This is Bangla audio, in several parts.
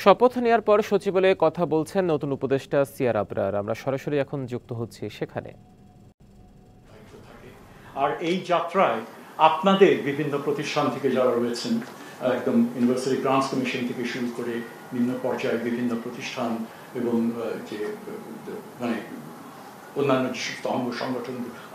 শপথ নেওয়ার পর সচিবালয়ে কথা বলছেন নতুন উপদেষ্টা সিয়ার আবরার। আমরা সরাসরি এখন যুক্ত হচ্ছি সেখানে। আর এই যাত্রায় আপনাদের বিভিন্ন প্রতিষ্ঠান থেকে যারা রয়েছেন, একদম ইউনিভার্সিটি গ্রান্টস কমিশন থেকে শুরু করে নিম্ন পর্যায়ে বিভিন্ন প্রতিষ্ঠান এবং যে মানে অন্যান্য যে সমস্ত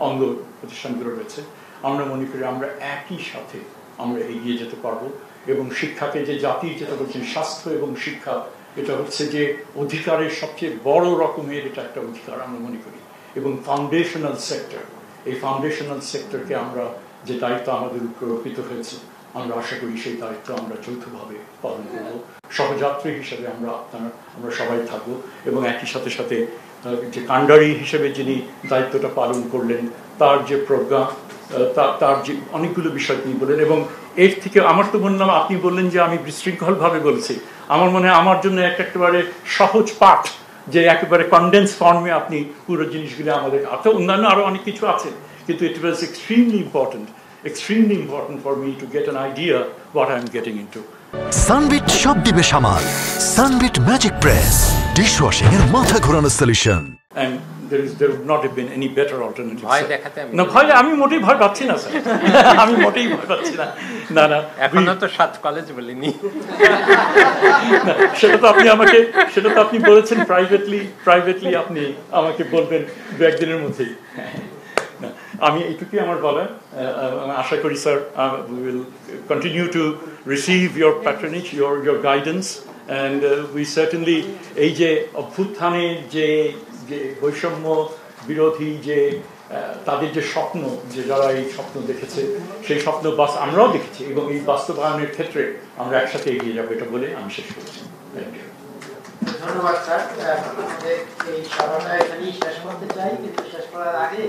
অঙ্গ প্রতিষ্ঠানগুলো রয়েছে, আমরা মনে করি আমরা একই সাথে আমরা এগিয়ে যেতে পারবো। এবং শিক্ষাকে যে জাতির যেটা বলছেন স্বাস্থ্য এবং শিক্ষা, এটা হচ্ছে যে অধিকারের সবচেয়ে বড় রকমের এটা একটা অধিকার আমরা মনে করি। এবং ফাউন্ডেশনাল সেক্টর, এই ফাউন্ডেশনাল সেক্টরকে আমরা যে দায়িত্ব আমাদের উপর অর্পিত হয়েছে, আমরা আশা করি সেই দায়িত্ব আমরা যৌথভাবে পালন করব। সহযাত্রী হিসেবে আমরা সবাই থাকবো। এবং একই সাথে সাথে যে কাণ্ডারি হিসেবে যিনি দায়িত্বটা পালন করলেন, তার যে প্রজ্ঞা, তার যে অনেকগুলো বিষয় তিনি বললেন। এবং এর থেকে আমার তো বললাম, আপনি বললেন যে আমি বিশৃঙ্খলভাবে বলছি, আমার মনে হয় আমার জন্য একেবারে সহজ পাঠ যে একেবারে কনডেন্স ফর্মে আপনি পুরো জিনিসগুলো আমাদের, অন্যান্য আরো অনেক কিছু আছে, কিন্তু ইট ওয়াজ extremely important for me to get an idea what I'm getting into. Sunbit সব দিবে সামাল। সানবিট ম্যাজিক প্রেস ডিশওয়াশিং এর মাথা ঘোরানো solution. And there would not have been any better alternative. ভয় দেখাতে না, ভয় আমি মোটেই ভয় পাচ্ছি না স্যার। আমি মোটেই ভয় পাচ্ছি না। না এখনো তো 7 কলেজ বলিনি। সেটা তো আপনি বলেছেন প্রাইভেটলি আপনি আমাকে বলবেন দু একদিনের মধ্যেই। আমি এইটুকুই আমার বলা। আশা করি sir we will continue to receive your patronage, your guidance, and we certainly এই যে অভ্যুত্থানের যে বৈষম্য বিরোধী যে তাদের যে স্বপ্ন, যে যারা এই স্বপ্ন দেখেছে, সেই স্বপ্ন আমরাও দেখেছি এবং এই বাস্তবায়নের ক্ষেত্রে আমরা একসাথে এগিয়ে যাবো, এটা বলে আমি শেষ করছি। ধন্যবাদ স্যার। এই সভাটা এখানেই শেষ করতে চাই, কিন্তু শেষ করার আগে